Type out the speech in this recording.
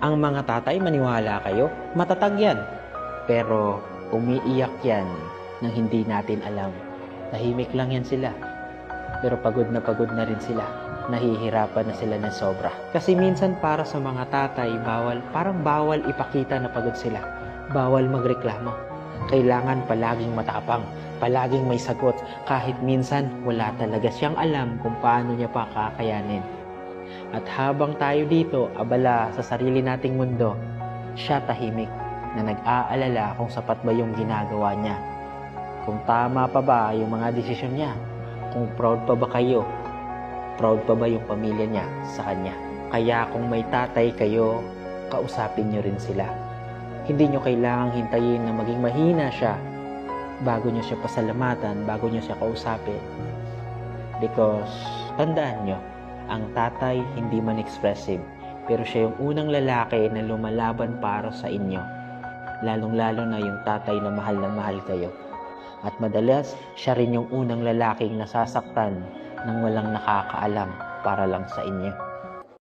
Ang mga tatay, maniwala kayo, matatag yan. Pero umiiyak yan nang hindi natin alam. Tahimik lang yan sila. Pero pagod na rin sila. Nahihirapan na sila ng sobra. Kasi minsan para sa mga tatay, parang bawal ipakita na pagod sila. Bawal magreklamo. Kailangan palaging matapang, palaging may sagot, kahit minsan wala talaga siyang alam kung paano niya pa kakayanin. At habang tayo dito, abala sa sarili nating mundo, siya tahimik na nag-aalala kung sapat ba yung ginagawa niya. Kung tama pa ba yung mga desisyon niya. Kung proud pa ba kayo. Proud pa ba yung pamilya niya sa kanya. Kaya kung may tatay kayo, kausapin niyo rin sila. Hindi niyo kailangang hintayin na maging mahina siya bago niyo siya pasalamatan, bago niyo siya kausapin. Because, tandaan niyo, ang tatay hindi man expressive, pero siya yung unang lalaki na lumalaban para sa inyo. Lalong-lalo na yung tatay na mahal kayo. At madalas, siya rin yung unang lalaking nasasaktan nang walang nakakaalam para lang sa inyo.